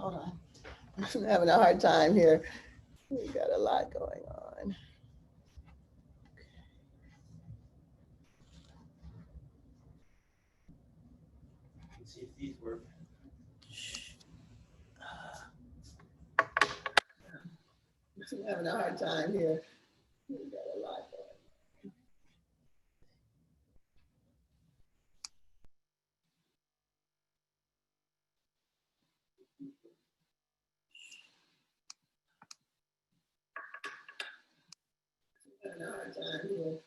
Hold on. I'm having a hard time here. We got a lot going on. Let's see if these work. I'm having a hard time here. We got a lot going on. Having a hard time here.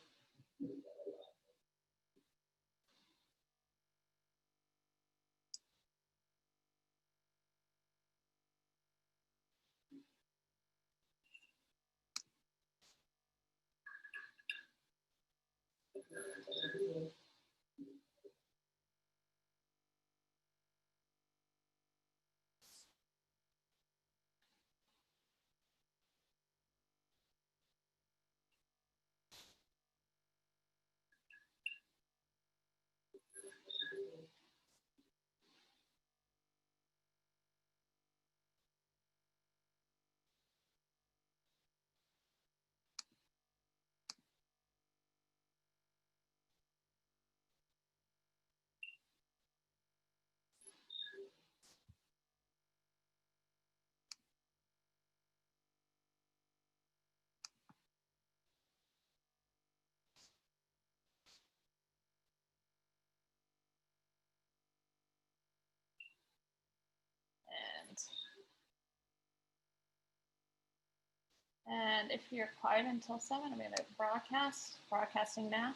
And if you're quiet until 7, I'm going to broadcasting now.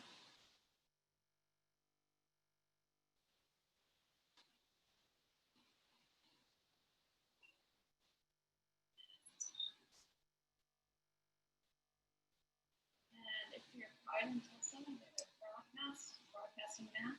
And if you're quiet until 7, I'm going to broadcasting now.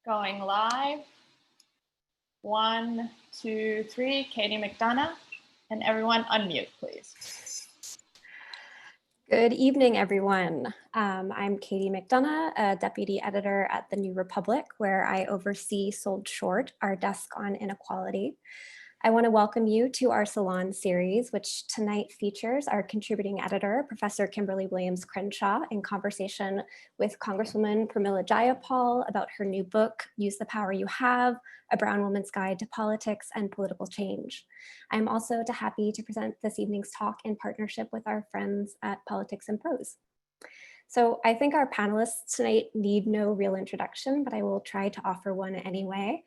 Going live. 1, 2, 3. Katie McDonough. And everyone unmute, please. Good evening, everyone. I'm Katie McDonough, a deputy editor at The New Republic, where I oversee Sold Short, our desk on inequality. I want to welcome you to our Salon series, which tonight features our contributing editor, Professor Kimberly Williams Crenshaw, in conversation with Congresswoman Pramila Jayapal about her new book, Use the Power You Have, A Brown Woman's Guide to Politics and Political Change. I'm also happy to present this evening's talk in partnership with our friends at Politics and Prose. So I think our panelists tonight need no real introduction, but I will try to offer one anyway.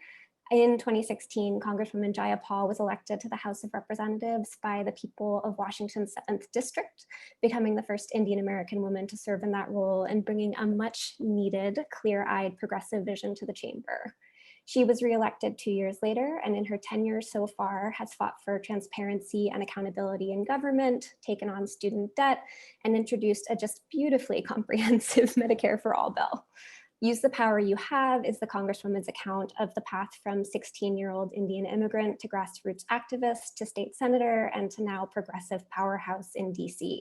In 2016, Congresswoman Jayapal was elected to the House of Representatives by the people of Washington's 7th District, becoming the first Indian American woman to serve in that role and bringing a much needed, clear-eyed progressive vision to the chamber. She was reelected 2 years later, and in her tenure so far has fought for transparency and accountability in government, taken on student debt, and introduced a just beautifully comprehensive Medicare for All bill. Use the Power You Have is the Congresswoman's account of the path from 16-year-old Indian immigrant to grassroots activist to state senator and to now progressive powerhouse in DC.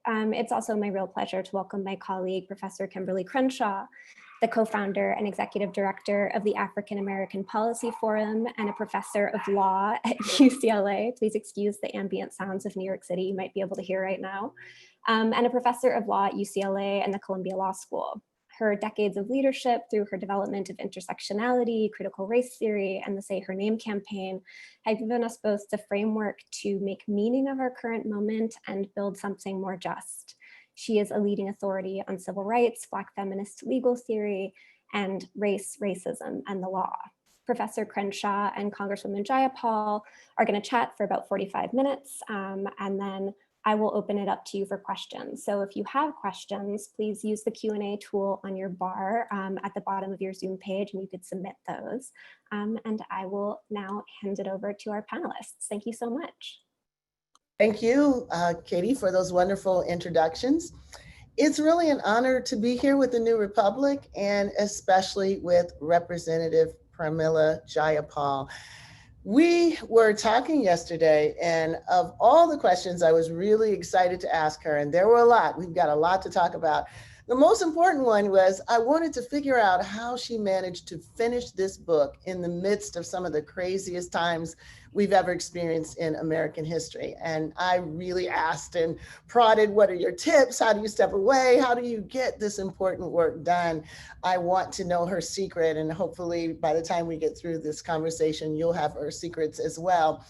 It's also my real pleasure to welcome my colleague, Professor Kimberly Crenshaw, the co-founder and executive director of the African American Policy Forum and a professor of law at UCLA. Please excuse the ambient sounds of New York City you might be able to hear right now. And a professor of law at UCLA and the Columbia Law School. Her decades of leadership through her development of intersectionality, critical race theory, and the Say Her Name campaign have given us both the framework to make meaning of our current moment and build something more just. She is a leading authority on civil rights, Black feminist legal theory, and race, racism, and the law. Professor Crenshaw and Congresswoman Jayapal are going to chat for about 45 minutes, and then I will open it up to you for questions. So if you have questions, please use the Q&A tool on your bar at the bottom of your Zoom page, and you could submit those. And I will now hand it over to our panelists. Thank you so much. Thank you, Katie, for those wonderful introductions. It's really an honor to be here with the New Republic, and especially with Representative Pramila Jayapal. We were talking yesterday, and of all the questions I was really excited to ask her, and there were a lot, we've got a lot to talk about. The most important one was I wanted to figure out how she managed to finish this book in the midst of some of the craziest times we've ever experienced in American history. And I really asked and prodded, what are your tips? How do you step away? How do you get this important work done? I want to know her secret, and hopefully by the time we get through this conversation, you'll have her secrets as well.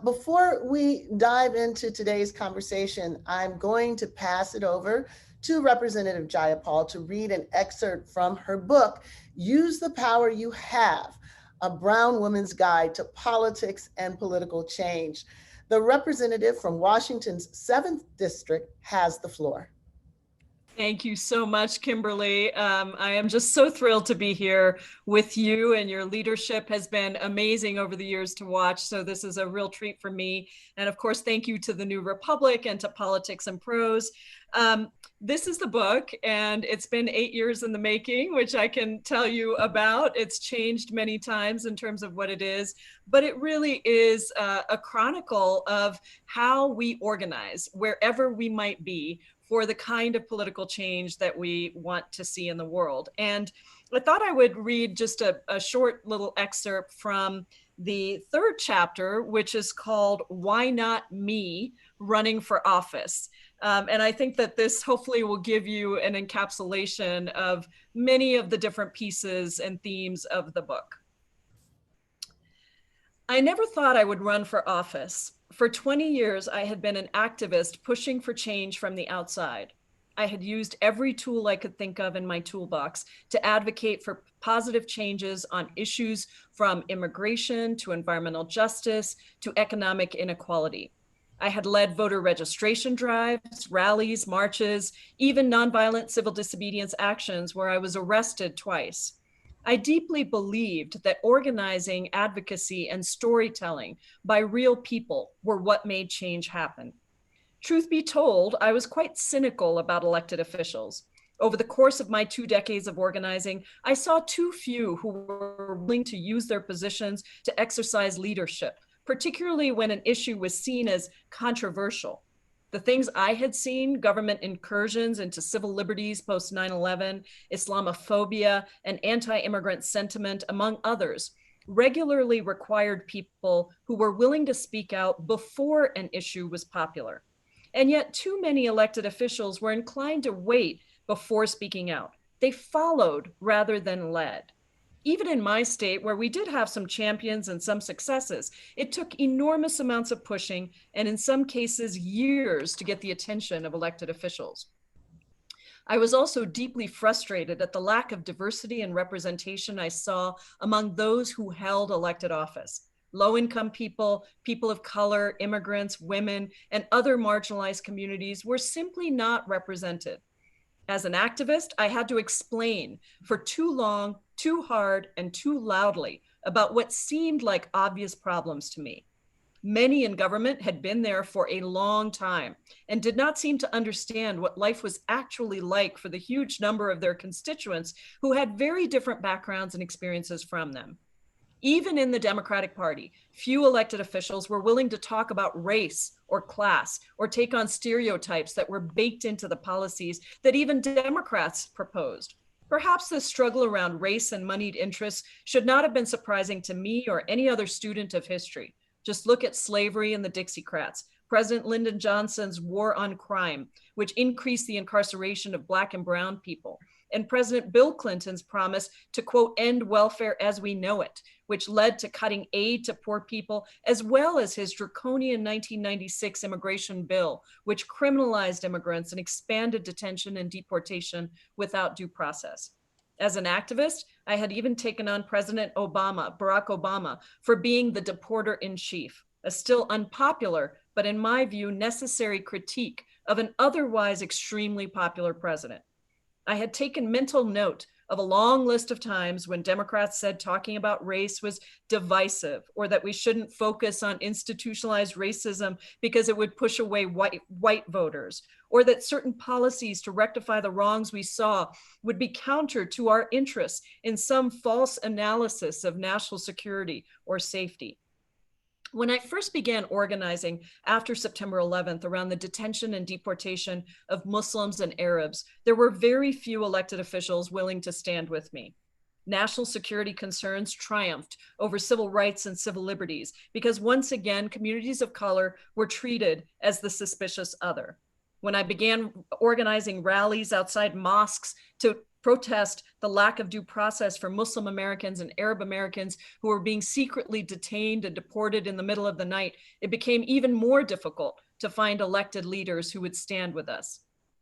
Before we dive into today's conversation, I'm going to pass it over to Representative Jayapal to read an excerpt from her book, Use the Power You Have, A Brown Woman's Guide to Politics and Political Change. The representative from Washington's 7th District has the floor. Thank you so much, Kimberly. I am just so thrilled to be here with you, and your leadership has been amazing over the years to watch. So this is a real treat for me. And of course, thank you to the New Republic and to Politics and Prose. This is the book, and it's been 8 years in the making, which I can tell you about. It's changed many times in terms of what it is, but it really is a chronicle of how we organize wherever we might be for the kind of political change that we want to see in the world. And I thought I would read just a short little excerpt from the 3rd chapter, which is called Why Not Me? Running for Office. And I think that this hopefully will give you an encapsulation of many of the different pieces and themes of the book. I never thought I would run for office. For 20 years, I had been an activist pushing for change from the outside. I had used every tool I could think of in my toolbox to advocate for positive changes on issues from immigration to environmental justice to economic inequality. I had led voter registration drives, rallies, marches, even nonviolent civil disobedience actions where I was arrested twice. I deeply believed that organizing, advocacy, and storytelling by real people were what made change happen. Truth be told, I was quite cynical about elected officials. Over the course of my 2 decades of organizing, I saw too few who were willing to use their positions to exercise leadership, particularly when an issue was seen as controversial. The things I had seen, government incursions into civil liberties post 9/11, Islamophobia, and anti-immigrant sentiment, among others, regularly required people who were willing to speak out before an issue was popular. And yet too many elected officials were inclined to wait before speaking out. They followed rather than led. Even in my state, where we did have some champions and some successes, it took enormous amounts of pushing and in some cases years to get the attention of elected officials. I was also deeply frustrated at the lack of diversity and representation I saw among those who held elected office. Low-income people, people of color, immigrants, women, and other marginalized communities were simply not represented. As an activist, I had to explain for too long, too hard, and too loudly about what seemed like obvious problems to me. Many in government had been there for a long time and did not seem to understand what life was actually like for the huge number of their constituents who had very different backgrounds and experiences from them. Even in the Democratic Party, few elected officials were willing to talk about race or class or take on stereotypes that were baked into the policies that even Democrats proposed. Perhaps the struggle around race and moneyed interests should not have been surprising to me or any other student of history. Just look at slavery and the Dixiecrats. President Lyndon Johnson's war on crime, which increased the incarceration of Black and brown people, and President Bill Clinton's promise to, quote, end welfare as we know it, which led to cutting aid to poor people, as well as his draconian 1996 immigration bill, which criminalized immigrants and expanded detention and deportation without due process. As an activist, I had even taken on President Barack Obama, for being the deporter in chief, a still unpopular, but in my view, necessary critique of an otherwise extremely popular president. I had taken mental note of a long list of times when Democrats said talking about race was divisive, or that we shouldn't focus on institutionalized racism because it would push away white voters, or that certain policies to rectify the wrongs we saw would be counter to our interests in some false analysis of national security or safety. When I first began organizing after September 11th around the detention and deportation of Muslims and Arabs, there were very few elected officials willing to stand with me. National security concerns triumphed over civil rights and civil liberties because once again, communities of color were treated as the suspicious other. When I began organizing rallies outside mosques to protest the lack of due process for Muslim Americans and Arab Americans who were being secretly detained and deported in the middle of the night, it became even more difficult to find elected leaders who would stand with us.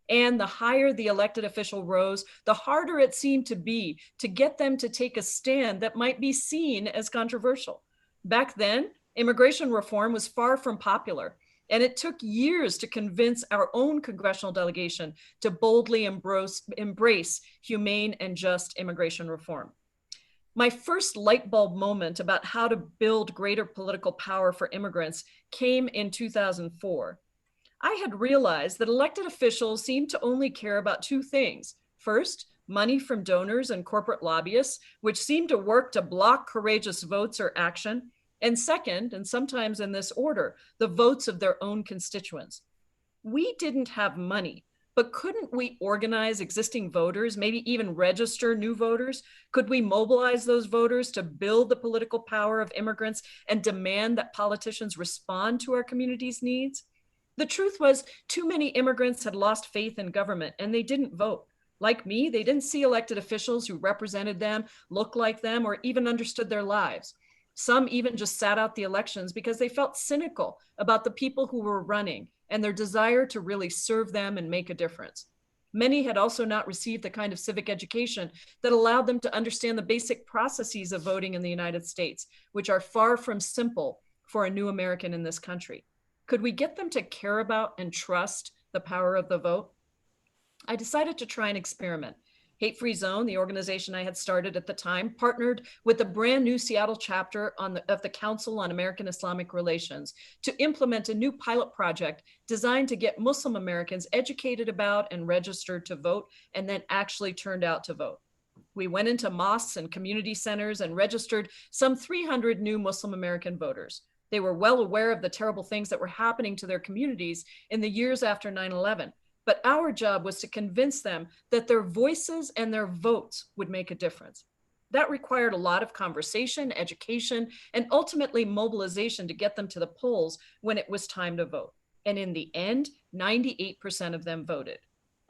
And the higher the elected official rose, the harder it seemed to be to get them to take a stand that might be seen as controversial. Back then, immigration reform was far from popular, and it took years to convince our own congressional delegation to boldly embrace humane and just immigration reform. My first light bulb moment about how to build greater political power for immigrants came in 2004. I had realized that elected officials seemed to only care about two things. First, money from donors and corporate lobbyists, which seemed to work to block courageous votes or action. And second, and sometimes in this order, the votes of their own constituents. We didn't have money, but couldn't we organize existing voters, maybe even register new voters? Could we mobilize those voters to build the political power of immigrants and demand that politicians respond to our community's needs? The truth was, too many immigrants had lost faith in government and they didn't vote. Like me, they didn't see elected officials who represented them, looked like them, or even understood their lives. Some even just sat out the elections because they felt cynical about the people who were running and their desire to really serve them and make a difference. Many had also not received the kind of civic education that allowed them to understand the basic processes of voting in the United States, which are far from simple for a new American in this country. Could we get them to care about and trust the power of the vote? I decided to try an experiment. Hate Free Zone, the organization I had started at the time, partnered with the brand new Seattle chapter of the Council on American Islamic Relations to implement a new pilot project designed to get Muslim Americans educated about and registered to vote, and then actually turned out to vote. We went into mosques and community centers and registered some 300 new Muslim American voters. They were well aware of the terrible things that were happening to their communities in the years after 9/11. But our job was to convince them that their voices and their votes would make a difference. That required a lot of conversation, education, and ultimately mobilization to get them to the polls when it was time to vote. And in the end, 98% of them voted.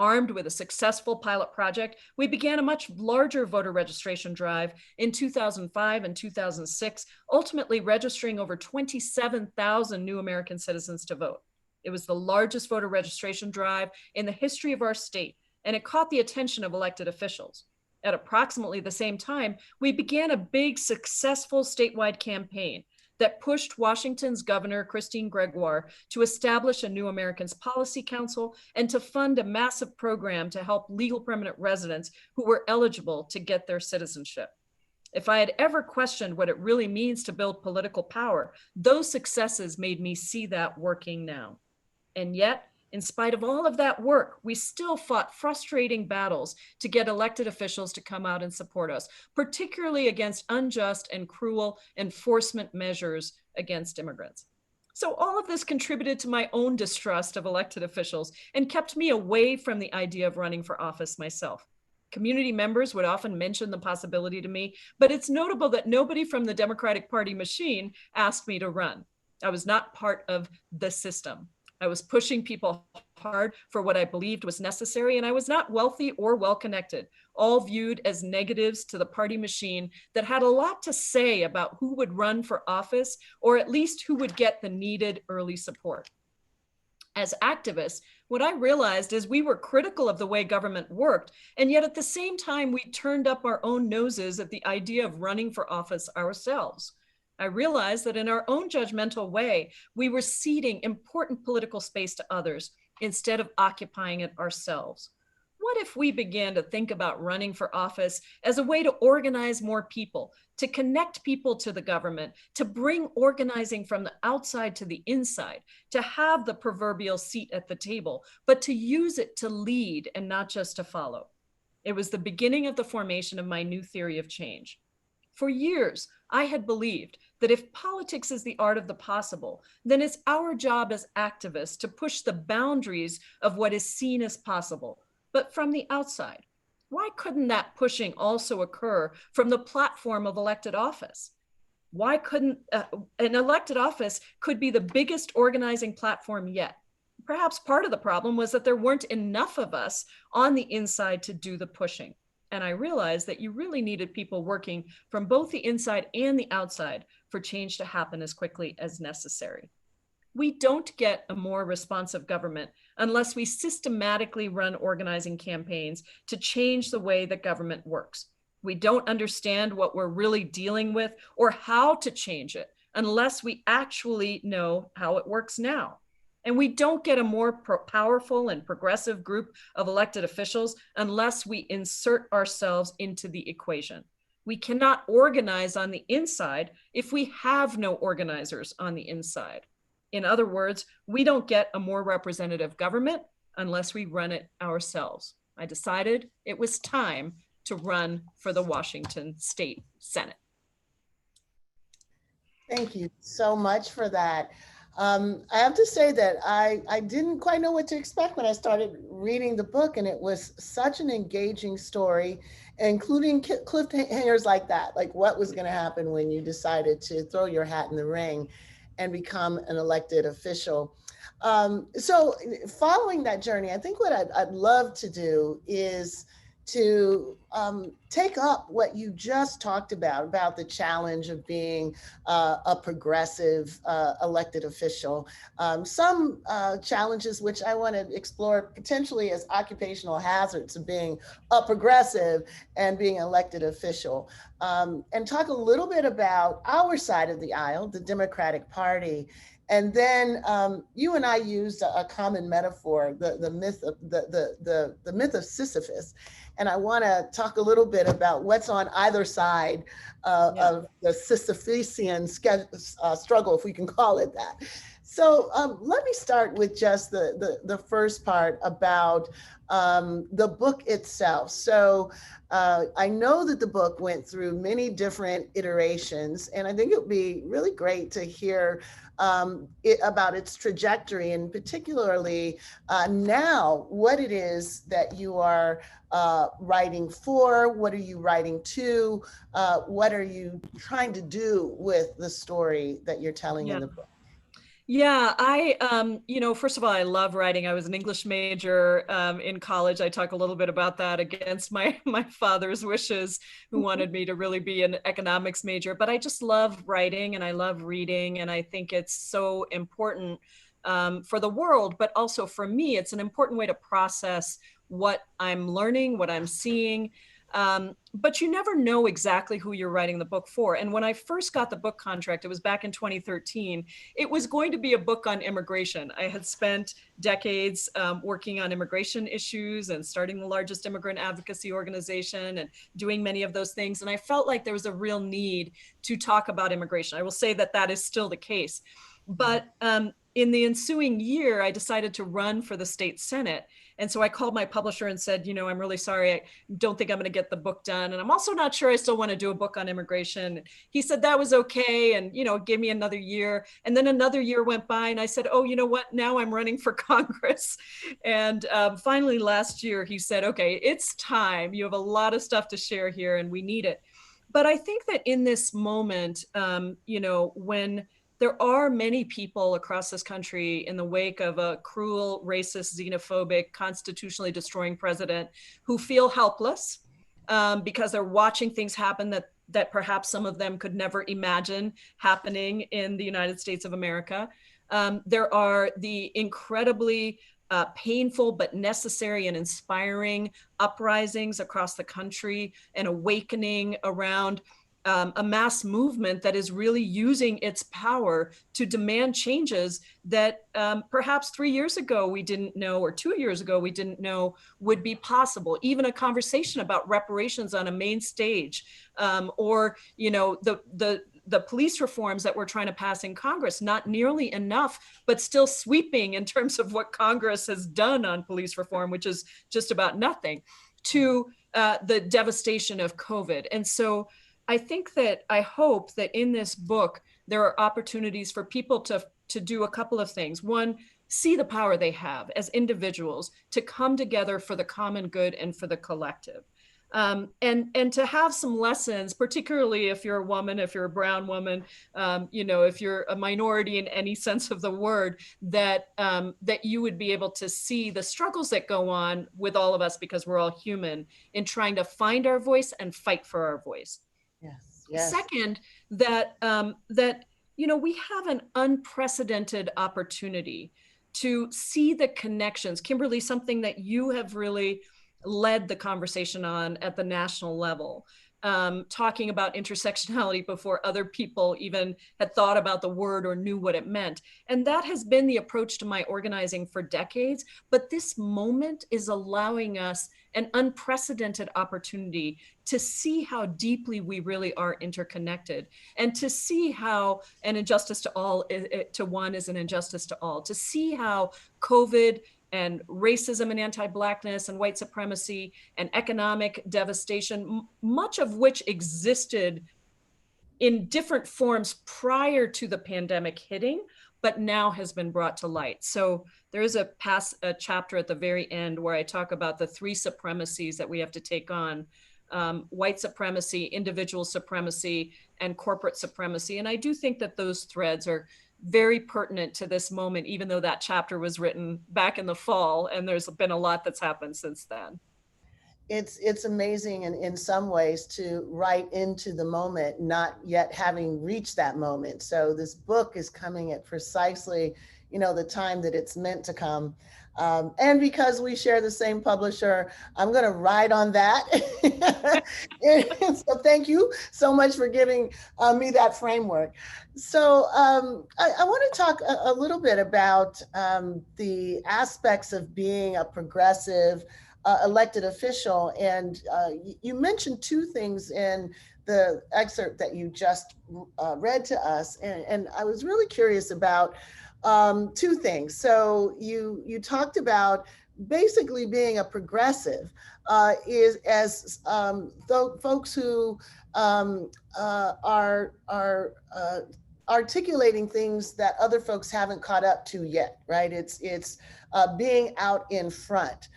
Armed with a successful pilot project, we began a much larger voter registration drive in 2005 and 2006, ultimately registering over 27,000 new American citizens to vote. It was the largest voter registration drive in the history of our state, and it caught the attention of elected officials. At approximately the same time, we began a big, successful statewide campaign that pushed Washington's Governor Christine Gregoire to establish a New Americans Policy Council and to fund a massive program to help legal permanent residents who were eligible to get their citizenship. If I had ever questioned what it really means to build political power, those successes made me see that working now. And yet, in spite of all of that work, we still fought frustrating battles to get elected officials to come out and support us, particularly against unjust and cruel enforcement measures against immigrants. So all of this contributed to my own distrust of elected officials and kept me away from the idea of running for office myself. Community members would often mention the possibility to me, but it's notable that nobody from the Democratic Party machine asked me to run. I was not part of the system. I was pushing people hard for what I believed was necessary, and I was not wealthy or well-connected, all viewed as negatives to the party machine that had a lot to say about who would run for office, or at least who would get the needed early support. As activists, what I realized is we were critical of the way government worked, and yet at the same time, we turned up our own noses at the idea of running for office ourselves. I realized that in our own judgmental way, we were ceding important political space to others instead of occupying it ourselves. What if we began to think about running for office as a way to organize more people, to connect people to the government, to bring organizing from the outside to the inside, to have the proverbial seat at the table, but to use it to lead and not just to follow? It was the beginning of the formation of my new theory of change. For years, I had believed that if politics is the art of the possible, then it's our job as activists to push the boundaries of what is seen as possible, but from the outside. Why couldn't that pushing also occur from the platform of elected office? Why couldn't an elected office could be the biggest organizing platform yet? Perhaps part of the problem was that there weren't enough of us on the inside to do the pushing. And I realized that you really needed people working from both the inside and the outside for change to happen as quickly as necessary. We don't get a more responsive government unless we systematically run organizing campaigns to change the way that government works. We don't understand what we're really dealing with or how to change it unless we actually know how it works now. And we don't get a more powerful and progressive group of elected officials unless we insert ourselves into the equation. We cannot organize on the inside if we have no organizers on the inside. In other words, we don't get a more representative government unless we run it ourselves. I decided it was time to run for the Washington State Senate. Thank you so much for that. I have to say that I didn't quite know what to expect when I started reading the book, and it was such an engaging story, including cliffhangers like that, like what was going to happen when you decided to throw your hat in the ring and become an elected official. So following that journey, I think what I'd love to do is to take up what you just talked about the challenge of being a progressive elected official. Some challenges which I want to explore potentially as occupational hazards of being a progressive and being an elected official, and talk a little bit about our side of the aisle, the Democratic Party. And then you and I used a common metaphor, the myth of Sisyphus. And I want to talk a little bit about what's on either side of the Sisyphusian struggle, if we can call it that. So let me start with just the first part about the book itself. So I know that the book went through many different iterations, and I think it would be really great to hear about its trajectory, and particularly now what it is that you are writing for, what are you writing to, what are you trying to do with the story that you're telling in the book? Yeah, first of all, I love writing. I was an English major in college. I talk a little bit about that against my father's wishes, who wanted me to really be an economics major. But I just love writing and I love reading. And I think it's so important for the world, but also for me, it's an important way to process what I'm learning, what I'm seeing. But you never know exactly who you're writing the book for. And when I first got the book contract, it was back in 2013, it was going to be a book on immigration. I had spent decades working on immigration issues and starting the largest immigrant advocacy organization and doing many of those things. And I felt like there was a real need to talk about immigration. I will say that that is still the case. But in the ensuing year, I decided to run for the state Senate. And so I called my publisher and said, I'm really sorry, I don't think I'm going to get the book done. And I'm also not sure I still want to do a book on immigration. He said that was okay. And, give me another year. And then another year went by and I said, oh, you know what? Now I'm running for Congress. And finally last year, he said, okay, it's time. You have a lot of stuff to share here and we need it. But I think that in this moment, when there are many people across this country in the wake of a cruel, racist, xenophobic, constitutionally destroying president who feel helpless because they're watching things happen that perhaps some of them could never imagine happening in the United States of America. There are the incredibly painful but necessary and inspiring uprisings across the country, an awakening around a mass movement that is really using its power to demand changes that perhaps 3 years ago we didn't know, or 2 years ago we didn't know would be possible. Even a conversation about reparations on a main stage, or the police reforms that we're trying to pass in Congress, not nearly enough, but still sweeping in terms of what Congress has done on police reform, which is just about nothing, to the devastation of COVID. And so I hope that in this book, there are opportunities for people to do a couple of things. One, see the power they have as individuals to come together for the common good and for the collective. And to have some lessons, particularly if you're a woman, if you're a brown woman, if you're a minority in any sense of the word, that you would be able to see the struggles that go on with all of us, because we're all human, in trying to find our voice and fight for our voice. Yes, yes. Second, that we have an unprecedented opportunity to see the connections. Kimberly, something that you have really led the conversation on at the national level, talking about intersectionality before other people even had thought about the word or knew what it meant. And that has been the approach to my organizing for decades. But this moment is allowing us an unprecedented opportunity to see how deeply we really are interconnected, and to see how an injustice to all to one is an injustice to all, to see how COVID and racism and anti-Blackness and white supremacy and economic devastation, much of which existed in different forms prior to the pandemic hitting, but now has been brought to light. So there is a chapter at the very end where I talk about the 3 supremacies that we have to take on: white supremacy, individual supremacy, and corporate supremacy. And I do think that those threads are very pertinent to this moment, even though that chapter was written back in the fall, and there's been a lot that's happened since then. It's amazing in some ways to write into the moment, not yet having reached that moment. So this book is coming at precisely, the time that it's meant to come. And because we share the same publisher, I'm going to ride on that. So thank you so much for giving me that framework. So I want to talk a little bit about the aspects of being a progressive elected official. And you mentioned 2 things in the excerpt that you just read to us. And I was really curious about 2 things. So you talked about basically being a progressive is as folks who are articulating things that other folks haven't caught up to yet, right? It's being out in front.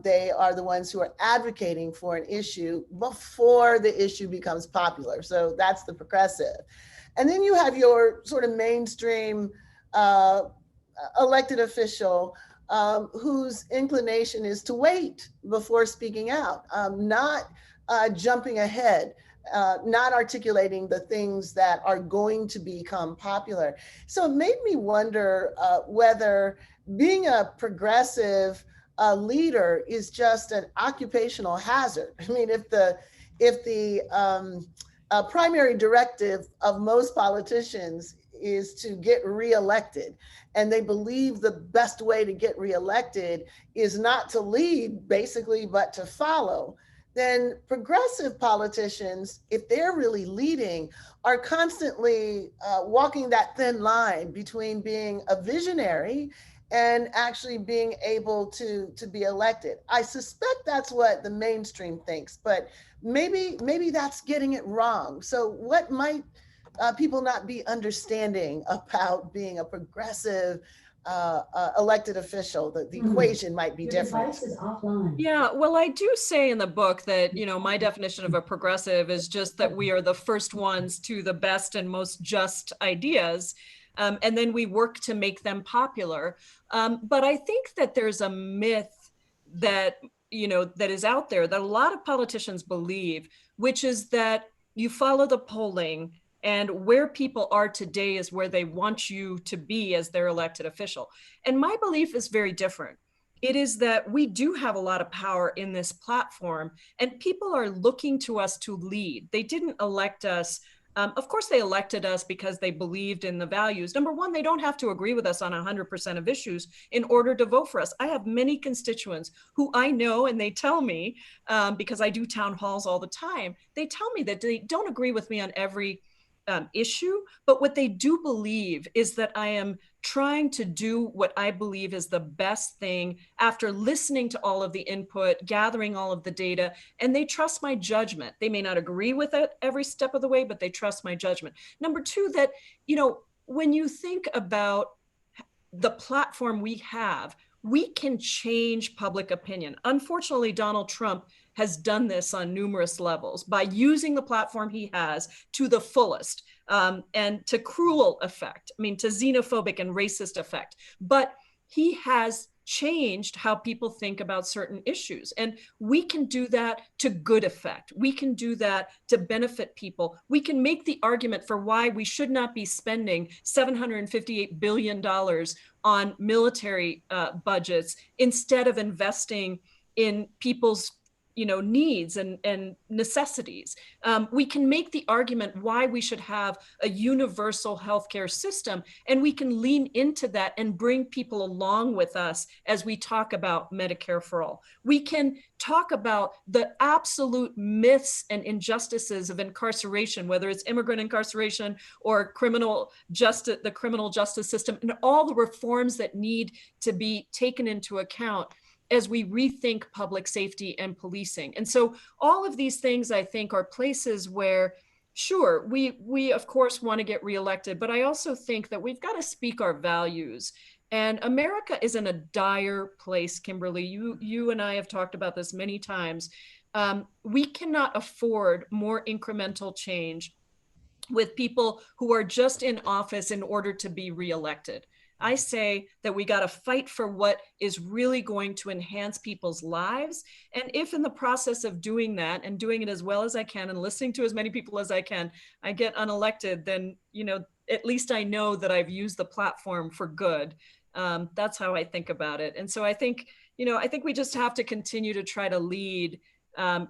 They are the ones who are advocating for an issue before the issue becomes popular. So that's the progressive. And then you have your sort of mainstream elected official whose inclination is to wait before speaking out, not jumping ahead, not articulating the things that are going to become popular. So it made me wonder whether being a progressive leader is just an occupational hazard. I mean, if the primary directive of most politicians is to get reelected, and they believe the best way to get reelected is not to lead, basically, but to follow, then progressive politicians, if they're really leading, are constantly walking that thin line between being a visionary and actually being able to be elected. I suspect that's what the mainstream thinks, but maybe that's getting it wrong. So what might people not be understanding about being a progressive elected official. The equation might be different. Device is offline. Yeah, well, I do say in the book that, you know, my definition of a progressive is just that we are the first ones to the best and most just ideas. And then we work to make them popular. But I think that there's a myth that, you know, that is out there that a lot of politicians believe, which is that you follow the polling and where people are today is where they want you to be as their elected official. And my belief is very different. It is that we do have a lot of power in this platform, and people are looking to us to lead. They didn't elect us. Of course, they elected us because they believed in the values. Number one, they don't have to agree with us on 100% of issues in order to vote for us. I have many constituents who I know, and they tell me, because I do town halls all the time, they tell me that they don't agree with me on every issue, but what they do believe is that I am trying to do what I believe is the best thing after listening to all of the input, gathering all of the data, and they trust my judgment. They may not agree with it every step of the way, but they trust my judgment. Number two, that, you know, when you think about the platform we have, we can change public opinion. Unfortunately, Donald Trump has done this on numerous levels by using the platform he has to the fullest, and to cruel effect, I mean, to xenophobic and racist effect. But he has changed how people think about certain issues. And we can do that to good effect. We can do that to benefit people. We can make the argument for why we should not be spending $758 billion on military budgets instead of investing in people's, you know, needs and necessities. We can make the argument why we should have a universal healthcare system, and we can lean into that and bring people along with us as we talk about Medicare for all. We can talk about the absolute myths and injustices of incarceration, whether it's immigrant incarceration or criminal justice, the criminal justice system, and all the reforms that need to be taken into account as we rethink public safety and policing. And so all of these things, I think, are places where, sure, we of course want to get reelected, but I also think that we've got to speak our values. And America is in a dire place, Kimberly. You and I have talked about this many times. We cannot afford more incremental change with people who are just in office in order to be reelected. I say that we got to fight for what is really going to enhance people's lives. And if in the process of doing that and doing it as well as I can and listening to as many people as I can, I get unelected, then, you know, at least I know that I've used the platform for good. That's how I think about it. And so I think, you know, I think we just have to continue to try to lead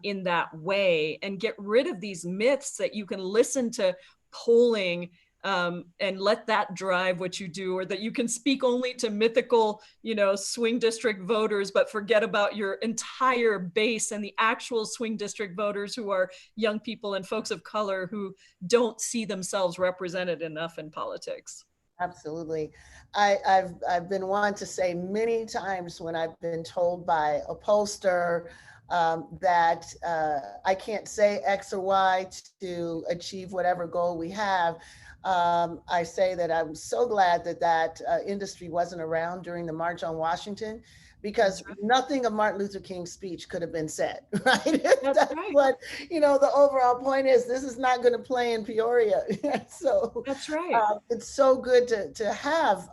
in that way and get rid of these myths that you can listen to polling and let that drive what you do, or that you can speak only to mythical, you know, swing district voters, but forget about your entire base and the actual swing district voters who are young people and folks of color who don't see themselves represented enough in politics. Absolutely. I've been one to say many times when I've been told by a pollster that I can't say X or Y to achieve whatever goal we have. I say that I'm so glad that that industry wasn't around during the March on Washington, because nothing of Martin Luther King's speech could have been said, right? That's right. What, you know, the overall point is, this is not going to play in Peoria. So that's right. It's so good to have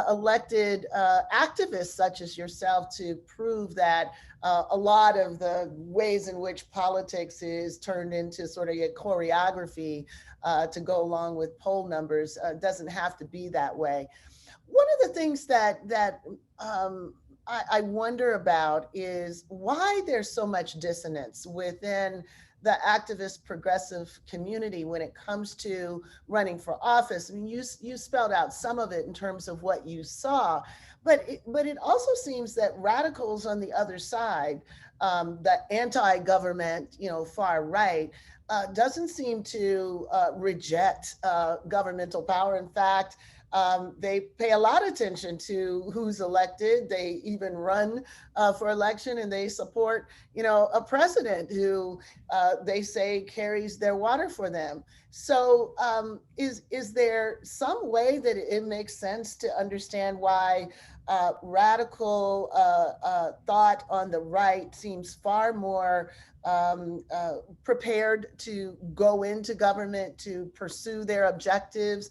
elected activists such as yourself to prove that a lot of the ways in which politics is turned into sort of a choreography to go along with poll numbers doesn't have to be that way. One of the things that I wonder about is why there's so much dissonance within the activist progressive community when it comes to running for office. I mean, you spelled out some of it in terms of what you saw, but it also seems that radicals on the other side, the anti-government, you know, far right, doesn't seem to reject governmental power. In fact, They pay a lot of attention to who's elected. They even run for election, and they support, a president who they say carries their water for them. So is there some way that it makes sense to understand why radical thought on the right seems far more prepared to go into government to pursue their objectives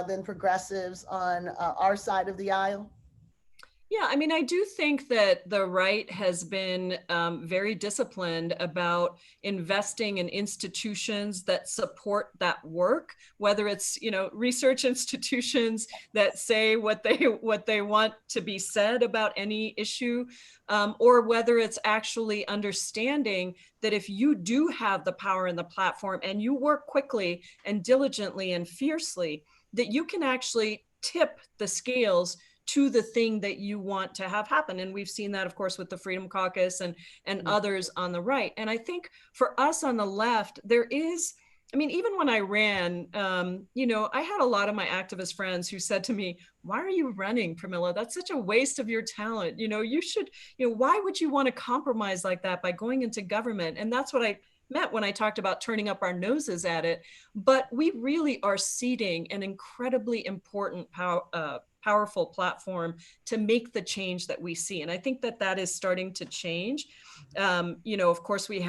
than progressives on our side of the aisle? Yeah, I mean, I do think that the right has been very disciplined about investing in institutions that support that work, whether it's, research institutions that say what they want to be said about any issue, or whether it's actually understanding that if you do have the power and the platform and you work quickly and diligently and fiercely, that you can actually tip the scales to the thing that you want to have happen. And we've seen that, of course, with the Freedom Caucus and others on the right. And I think for us on the left, there is, I mean, even when I ran, I had a lot of my activist friends who said to me, why are you running, Pramila? That's such a waste of your talent. You should, why would you want to compromise like that by going into government? And that's what I meant when I talked about turning up our noses at it. But we really are ceding an incredibly important powerful platform to make the change that we see. And I think that is starting to change. Of course, we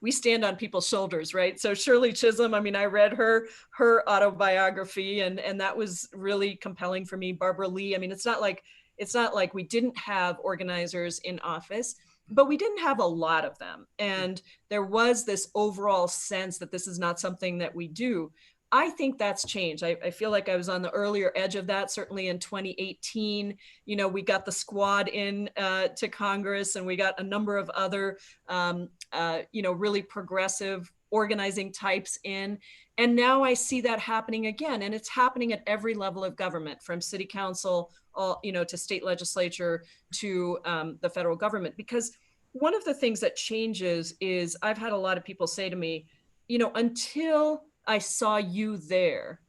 stand on people's shoulders, right? So Shirley Chisholm, I read her autobiography, and that was really compelling for me. Barbara Lee, it's not like we didn't have organizers in office, but we didn't have a lot of them. And there was this overall sense that this is not something that we do. I think that's changed. I feel like I was on the earlier edge of that, certainly in 2018. We got the squad in to Congress, and we got a number of other, really progressive organizing types in. And now I see that happening again. And it's happening at every level of government, from city council, to state legislature, to the federal government. Because one of the things that changes is, I've had a lot of people say to me, until I saw you there,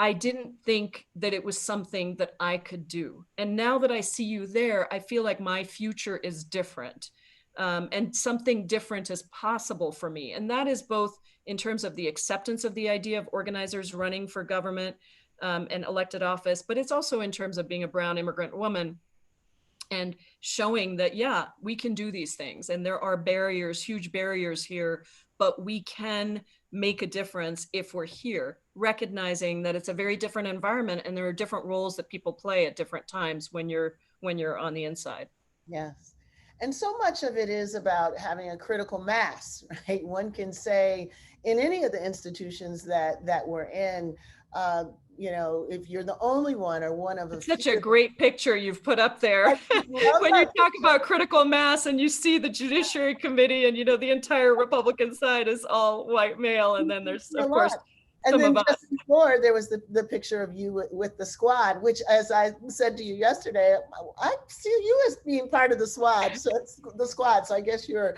I didn't think that it was something that I could do. And now that I see you there, I feel like my future is different, and something different is possible for me. And that is both in terms of the acceptance of the idea of organizers running for government and elected office, but it's also in terms of being a brown immigrant woman and showing that, yeah, we can do these things. And there are barriers, huge barriers here, but we can make a difference if we're here, recognizing that it's a very different environment and there are different roles that people play at different times when you're on the inside. Yes. And so much of it is about having a critical mass, right? One can say in any of the institutions that we're in, if you're the only one or one of It's such a great picture you've put up there. When you talk about critical mass and you see the Judiciary Committee and, the entire Republican side is all white male. And then there's, of course, and then just before, there was the picture of you with the squad, which, as I said to you yesterday, I see you as being part of the squad. So it's the squad. So I guess you're,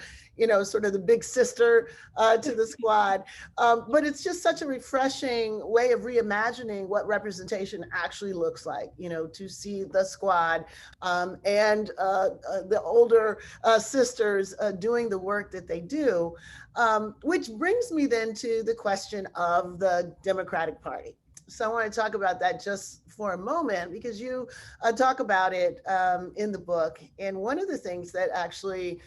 sort of the big sister to the squad. But it's just such a refreshing way of reimagining what representation actually looks like, to see the squad and the older sisters doing the work that they do. Which brings me then to the question of the Democratic Party. So I want to talk about that just for a moment, because you talk about it in the book. And one of the things that actually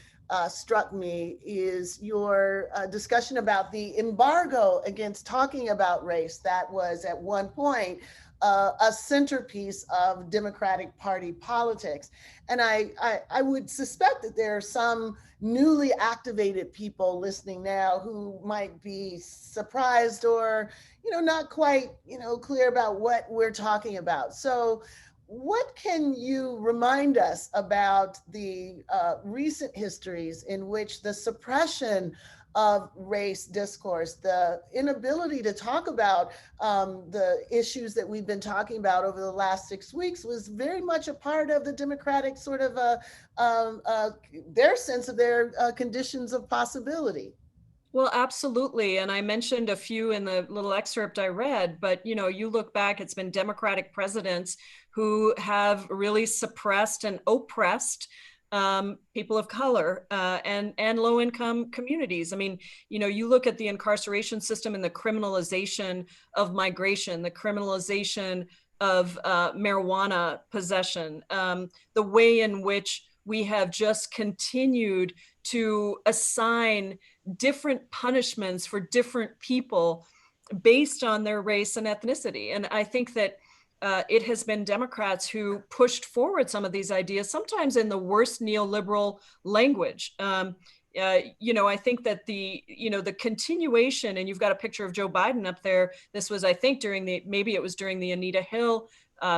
struck me is your discussion about the embargo against talking about race that was at one point a centerpiece of Democratic Party politics. And I would suspect that there are some newly activated people listening now who might be surprised or, not quite, clear about what we're talking about. So what can you remind us about the recent histories in which the suppression of race discourse, the inability to talk about the issues that we've been talking about over the last 6 weeks was very much a part of the Democratic sort of their sense of their conditions of possibility? Well, absolutely. And I mentioned a few in the little excerpt I read, but you look back, it's been Democratic presidents who have really suppressed and oppressed people of color and low-income communities. I mean, you look at the incarceration system and the criminalization of migration, the criminalization of marijuana possession, the way in which we have just continued to assign different punishments for different people based on their race and ethnicity. And I think that it has been Democrats who pushed forward some of these ideas, sometimes in the worst neoliberal language. I think that the continuation, and you've got a picture of Joe Biden up there. This was, I think, maybe it was during the Anita Hill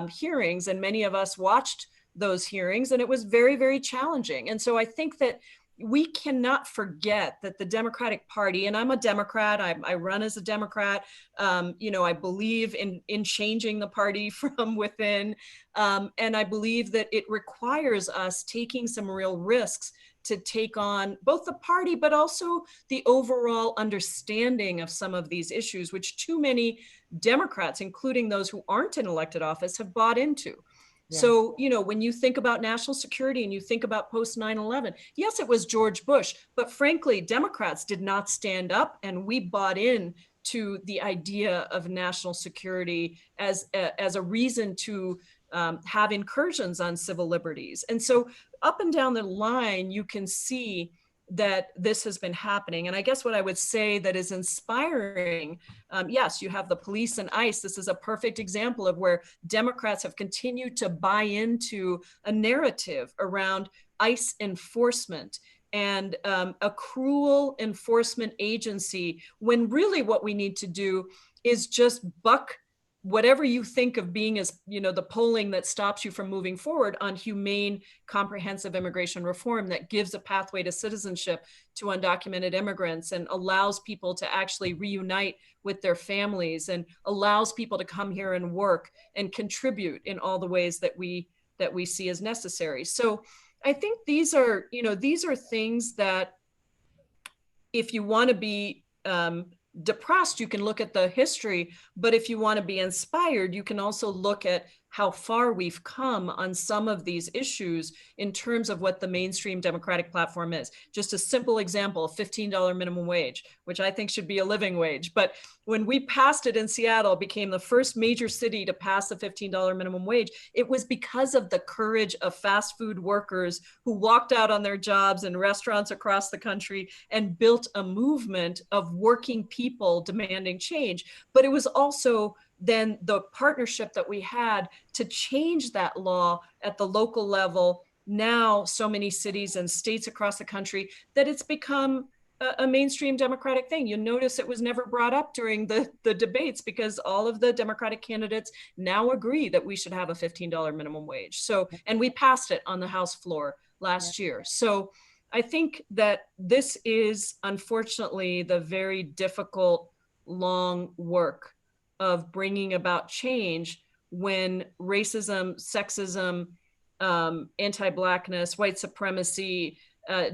hearings, and many of us watched those hearings, and it was very, very challenging. And so I think that we cannot forget that the Democratic Party, and I'm a Democrat, I run as a Democrat, I believe in changing the party from within, and I believe that it requires us taking some real risks to take on both the party, but also the overall understanding of some of these issues, which too many Democrats, including those who aren't in elected office, have bought into. Yeah. So, when you think about national security and you think about post 9/11, yes, it was George Bush, but frankly, Democrats did not stand up, and we bought in to the idea of national security as a reason to have incursions on civil liberties. And so up and down the line, you can see that this has been happening. And I guess what I would say that is inspiring, yes, you have the police and ICE. This is a perfect example of where Democrats have continued to buy into a narrative around ICE enforcement and a cruel enforcement agency, when really what we need to do is just buck whatever you think of being as, the polling that stops you from moving forward on humane, comprehensive immigration reform that gives a pathway to citizenship to undocumented immigrants and allows people to actually reunite with their families and allows people to come here and work and contribute in all the ways that we see as necessary. So I think these are things that, if you want to be depressed, you can look at the history, but if you want to be inspired, you can also look at how far we've come on some of these issues in terms of what the mainstream Democratic platform is. Just a simple example, $15 minimum wage, which I think should be a living wage. But when we passed it in Seattle, became the first major city to pass the $15 minimum wage, it was because of the courage of fast food workers who walked out on their jobs in restaurants across the country and built a movement of working people demanding change. But it was also then the partnership that we had to change that law at the local level, now so many cities and states across the country, that it's become a mainstream Democratic thing. You notice it was never brought up during the debates because all of the Democratic candidates now agree that we should have a $15 minimum wage. So, and we passed it on the House floor last year. So I think that this is unfortunately the very difficult, long work of bringing about change when racism, sexism, anti-Blackness, white supremacy,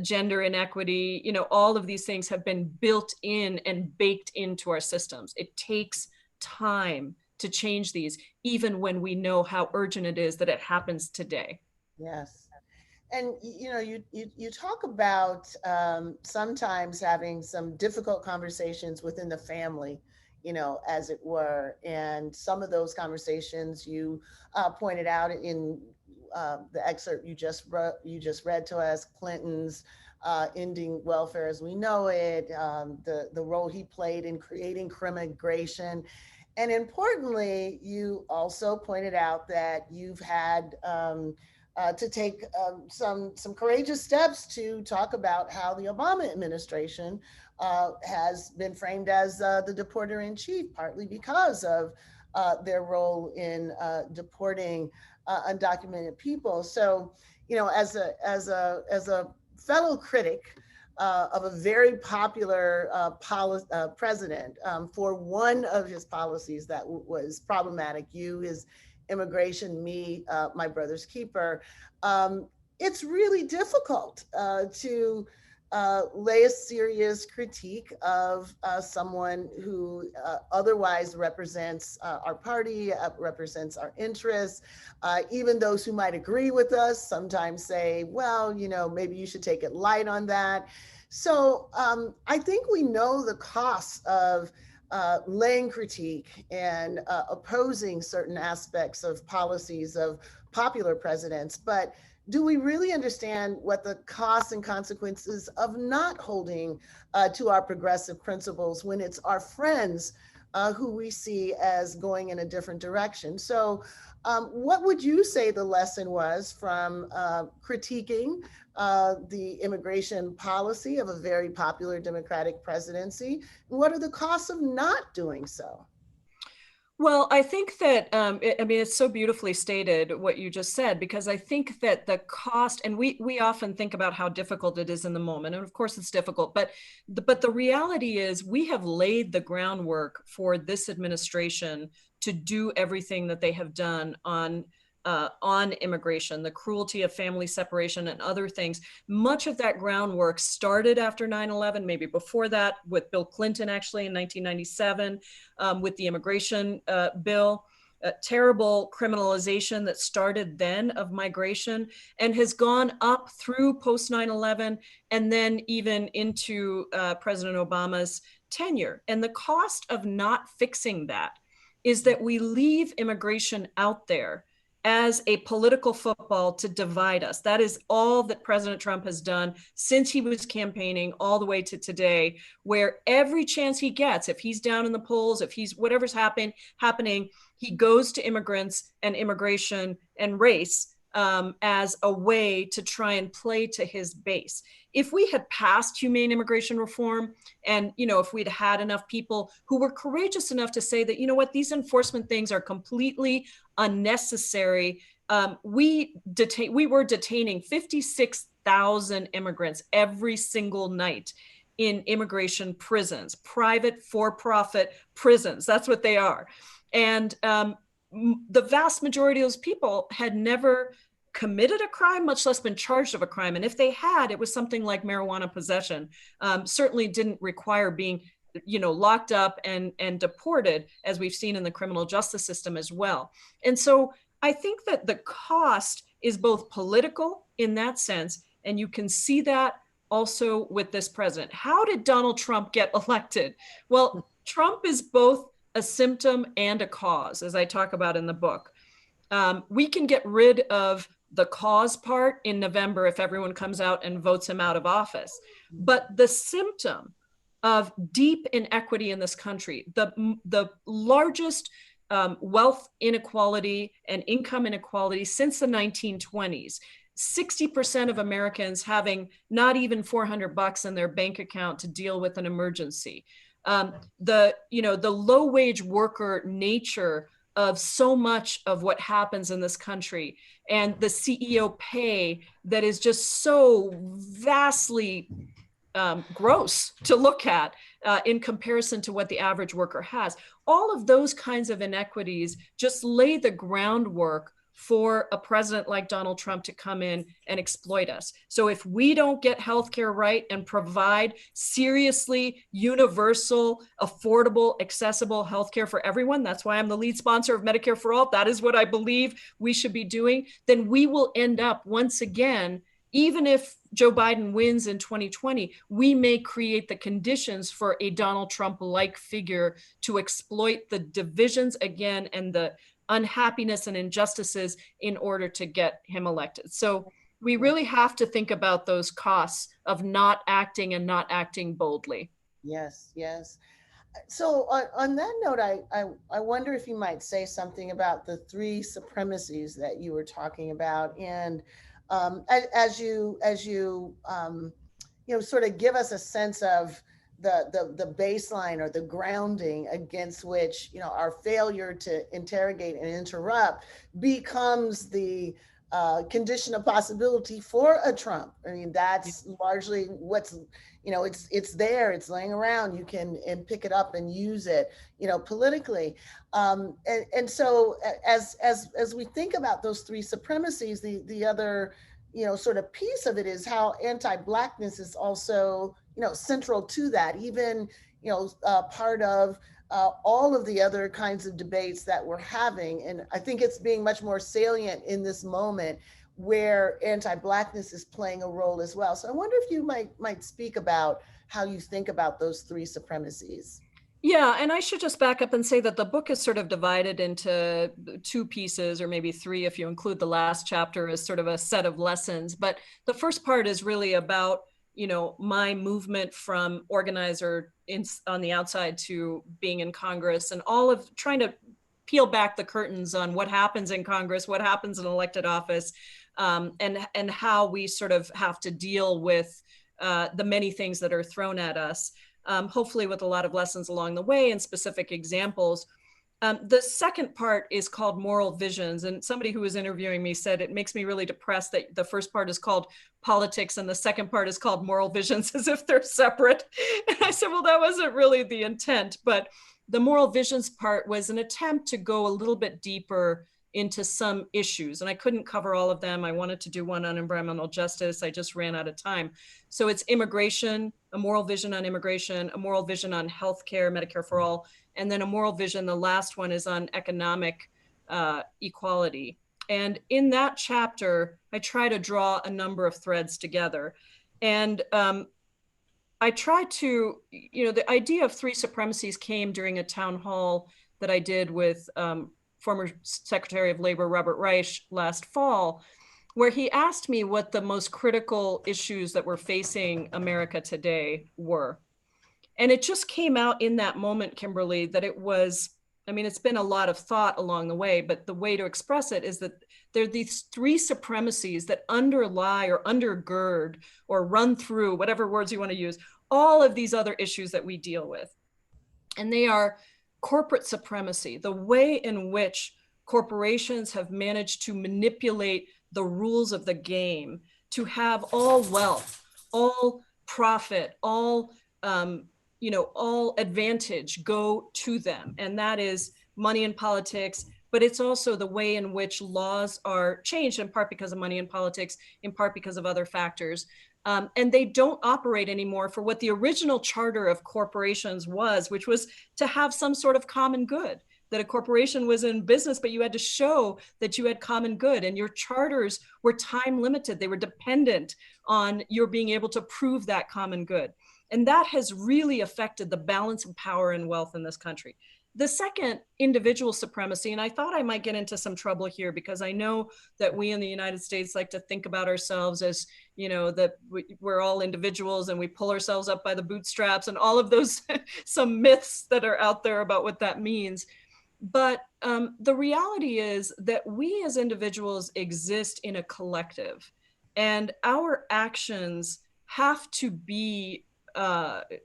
gender inequity, all of these things have been built in and baked into our systems. It takes time to change these, even when we know how urgent it is that it happens today. Yes. And you talk about sometimes having some difficult conversations within the family, as it were. And some of those conversations you pointed out in the excerpt you just read to us, Clinton's ending welfare as we know it, the role he played in creating crimmigration. And importantly, you also pointed out that you've had to take some courageous steps to talk about how the Obama administration has been framed as the deporter in chief, partly because of their role in deporting undocumented people. So, as a fellow critic of a very popular president for one of his policies that was problematic, his immigration, me, my brother's keeper. It's really difficult to lay a serious critique of someone who otherwise represents our party, represents our interests. Even those who might agree with us sometimes say, well, maybe you should take it light on that. So I think we know the costs of laying critique and opposing certain aspects of policies of popular presidents, but do we really understand what the costs and consequences of not holding to our progressive principles when it's our friends who we see as going in a different direction? So what would you say the lesson was from critiquing the immigration policy of a very popular Democratic presidency? What are the costs of not doing so? Well, I think that, it's so beautifully stated what you just said, because I think that the cost, and we often think about how difficult it is in the moment, and of course it's difficult, but the reality is we have laid the groundwork for this administration to do everything that they have done on immigration, the cruelty of family separation and other things. Much of that groundwork started after 9/11, maybe before that, with Bill Clinton actually in 1997, with the immigration bill. Terrible criminalization that started then of migration and has gone up through post 9/11 and then even into President Obama's tenure. And the cost of not fixing that is that we leave immigration out there as a political football to divide us. That is all that President Trump has done since he was campaigning all the way to today, where every chance he gets, if he's down in the polls, if he's whatever's happening, he goes to immigrants and immigration and race as a way to try and play to his base. If we had passed humane immigration reform and, if we'd had enough people who were courageous enough to say that, these enforcement things are completely unnecessary. We were detaining 56,000 immigrants every single night in immigration prisons, private for-profit prisons. That's what they are. And the vast majority of those people had never committed a crime, much less been charged of a crime. And if they had, it was something like marijuana possession. Certainly didn't require being locked up and deported, as we've seen in the criminal justice system as well. And so I think that the cost is both political in that sense, and you can see that also with this president. How did Donald Trump get elected? Well, Trump is both a symptom and a cause, as I talk about in the book. We can get rid of the cause part in November if everyone comes out and votes him out of office. But the symptom of deep inequity in this country, the largest wealth inequality and income inequality since the 1920s, 60% of Americans having not even $400 in their bank account to deal with an emergency. The low wage worker nature of so much of what happens in this country, and the CEO pay that is just so vastly gross to look at in comparison to what the average worker has. All of those kinds of inequities just lay the groundwork for a president like Donald Trump to come in and exploit us. So if we don't get healthcare right and provide seriously universal, affordable, accessible healthcare for everyone, that's why I'm the lead sponsor of Medicare for All, that is what I believe we should be doing, then we will end up once again, even if Joe Biden wins in 2020, we may create the conditions for a Donald Trump-like figure to exploit the divisions again and the unhappiness and injustices in order to get him elected. So we really have to think about those costs of not acting and not acting boldly. Yes, yes. So on that note, I wonder if you might say something about the three supremacies that you were talking about, and as you sort of give us a sense of the baseline or the grounding against which our failure to interrogate and interrupt becomes the condition of possibility for a Trump. I mean, that's largely what's it's there, it's laying around. You can pick it up and use it politically. And so as we think about those three supremacies, the other sort of piece of it is how anti-Blackness is also, central to that, even, part of all of the other kinds of debates that we're having. And I think it's being much more salient in this moment where anti-Blackness is playing a role as well. So I wonder if you might speak about how you think about those three supremacies. Yeah, and I should just back up and say that the book is sort of divided into two pieces, or maybe three if you include the last chapter as sort of a set of lessons. But the first part is really about, my movement from organizer on the outside to being in Congress, and all of trying to peel back the curtains on what happens in Congress, what happens in elected office, and how we sort of have to deal with the many things that are thrown at us. Hopefully with a lot of lessons along the way and specific examples. The second part is called Moral Visions. And somebody who was interviewing me said, it makes me really depressed that the first part is called Politics and the second part is called Moral Visions, as if they're separate. And I said, well, that wasn't really the intent. But the Moral Visions part was an attempt to go a little bit deeper into some issues. And I couldn't cover all of them. I wanted to do one on environmental justice. I just ran out of time. So it's immigration, a moral vision on immigration, a moral vision on healthcare, Medicare for all, and then a moral vision. The last one is on economic equality. And in that chapter, I try to draw a number of threads together. And I try to, the idea of three supremacies came during a town hall that I did with former Secretary of Labor Robert Reich last fall, where he asked me what the most critical issues that were facing America today were. And it just came out in that moment, Kimberly, that it was, it's been a lot of thought along the way, but the way to express it is that there are these three supremacies that underlie or undergird or run through, whatever words you want to use, all of these other issues that we deal with. And they are corporate supremacy, the way in which corporations have managed to manipulate the rules of the game to have all wealth, all profit, all all advantage go to them. And that is money in politics, but it's also the way in which laws are changed, in part because of money in politics, in part because of other factors. And they don't operate anymore for what the original charter of corporations was, which was to have some sort of common good, that a corporation was in business, but you had to show that you had common good, and your charters were time limited. They were dependent on your being able to prove that common good. And that has really affected the balance of power and wealth in this country. The second, individual supremacy, and I thought I might get into some trouble here because I know that we in the United States like to think about ourselves as, that we're all individuals and we pull ourselves up by the bootstraps and all of those, some myths that are out there about what that means. But the reality is that we as individuals exist in a collective, and our actions have to be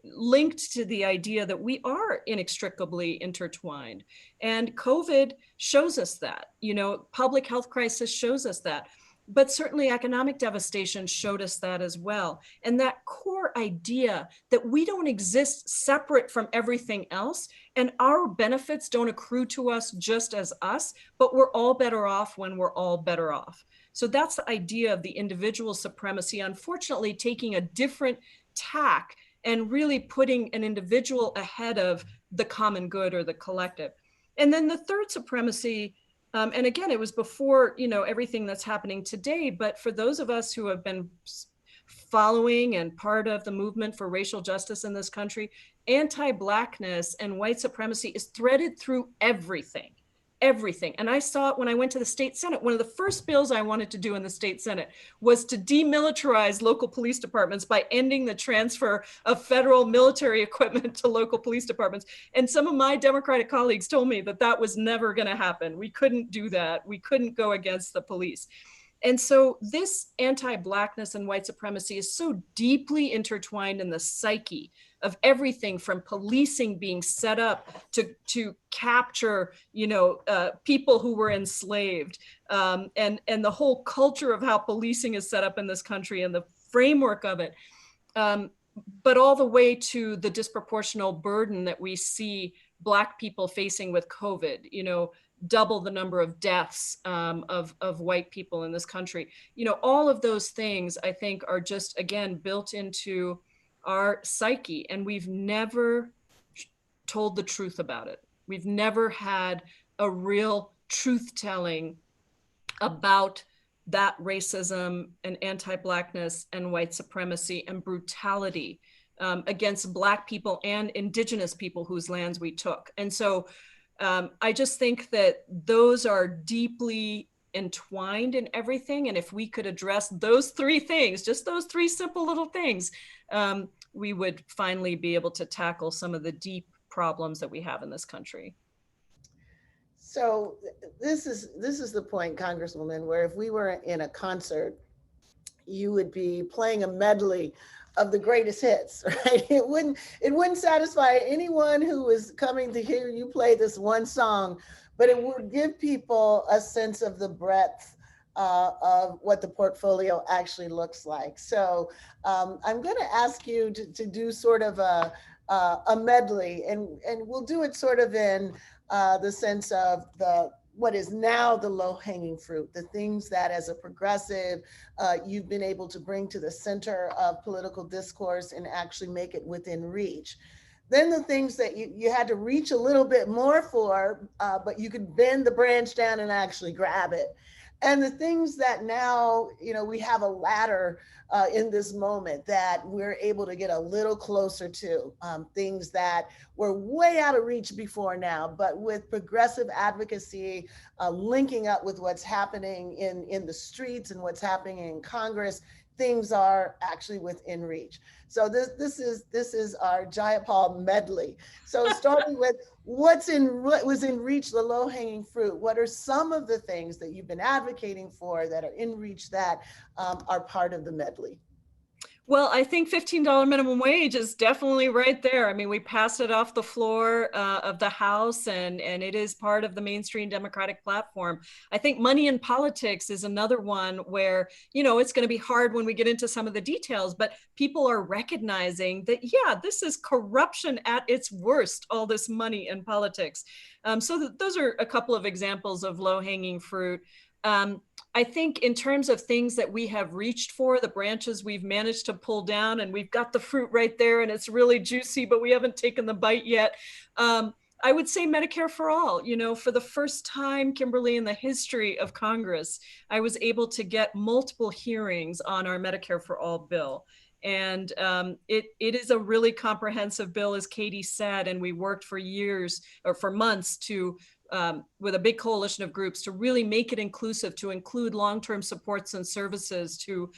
linked to the idea that we are inextricably intertwined. And COVID shows us that, public health crisis shows us that, but certainly economic devastation showed us that as well. And that core idea that we don't exist separate from everything else, and our benefits don't accrue to us just as us, but we're all better off when we're all better off. So that's the idea of the individual supremacy, unfortunately taking a different tack and really putting an individual ahead of the common good or the collective. And then the third supremacy, and again, it was before, everything that's happening today, but for those of us who have been following and part of the movement for racial justice in this country, anti-Blackness and white supremacy is threaded through everything. And I saw it when I went to the state Senate. One of the first bills I wanted to do in the state Senate was to demilitarize local police departments by ending the transfer of federal military equipment to local police departments. And some of my Democratic colleagues told me that that was never going to happen. We couldn't do that. We couldn't go against the police. And so this anti-Blackness and white supremacy is so deeply intertwined in the psyche of everything from policing being set up to capture, people who were enslaved, and the whole culture of how policing is set up in this country and the framework of it, but all the way to the disproportional burden that we see Black people facing with COVID, double the number of deaths of white people in this country. All of those things I think are just, again, built into our psyche, and we've never told the truth about it. We've never had a real truth telling about that racism and anti-Blackness and white supremacy and brutality against Black people and Indigenous people whose lands we took. And so I just think that those are deeply entwined in everything. And if we could address those three things, just those three simple little things, we would finally be able to tackle some of the deep problems that we have in this country. So this is the point, Congresswoman, where if we were in a concert, you would be playing a medley of the greatest hits, right? It wouldn't satisfy anyone who was coming to hear you play this one song, but it would give people a sense of the breadth of what the portfolio actually looks like. So I'm going to ask you to do sort of a medley, and we'll do it sort of in the sense of what is now the low-hanging fruit, the things that as a progressive, you've been able to bring to the center of political discourse and actually make it within reach. Then the things that you had to reach a little bit more for, but you could bend the branch down and actually grab it. And the things that now, we have a ladder in this moment that we're able to get a little closer to, things that were way out of reach before now, but with progressive advocacy, linking up with what's happening in the streets and what's happening in Congress, things are actually within reach. So this is our Jayapal medley. So starting with what was in reach, the low-hanging fruit. What are some of the things that you've been advocating for that are in reach that are part of the medley? Well, I think $15 minimum wage is definitely right there. I mean, we passed it off the floor of the House, and it is part of the mainstream Democratic platform. I think money in politics is another one where, it's going to be hard when we get into some of the details, but people are recognizing that, yeah, this is corruption at its worst, all this money in politics. So those are a couple of examples of low-hanging fruit. I think in terms of things that we have reached for, the branches we've managed to pull down, and we've got the fruit right there and it's really juicy, but we haven't taken the bite yet. I would say Medicare for all. For the first time, Kimberly, in the history of Congress, I was able to get multiple hearings on our Medicare for all bill. And it is a really comprehensive bill, as Katie said, and we worked for years or for months to with a big coalition of groups to really make it inclusive, to include long-term supports and services, to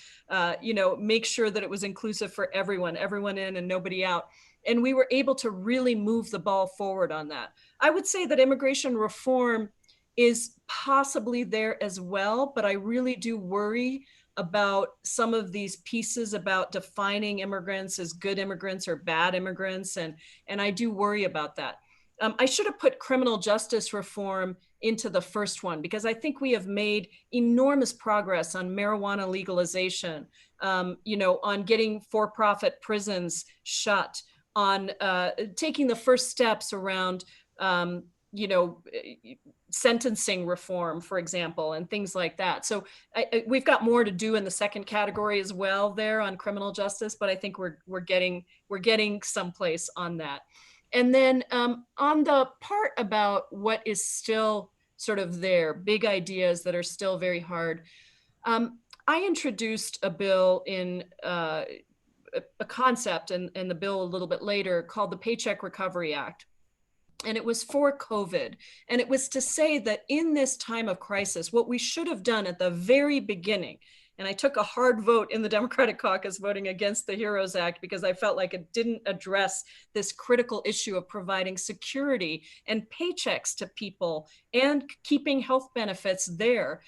make sure that it was inclusive for everyone in and nobody out. And we were able to really move the ball forward on that. I would say that immigration reform is possibly there as well, but I really do worry about some of these pieces about defining immigrants as good immigrants or bad immigrants, and I do worry about that. I should have put criminal justice reform into the first one, because I think we have made enormous progress on marijuana legalization, on getting for-profit prisons shut, on taking the first steps around, sentencing reform, for example, and things like that. So we've got more to do in the second category as well there on criminal justice, but I think we're getting someplace on that. And then on the part about what is still sort of there, big ideas that are still very hard, I introduced a bill in a concept in the bill a little bit later called the Paycheck Recovery Act. And it was for COVID. And it was to say that in this time of crisis, what we should have done at the very beginning, and I took a hard vote in the Democratic caucus voting against the HEROES Act because I felt like it didn't address this critical issue of providing security and paychecks to people and keeping health benefits there,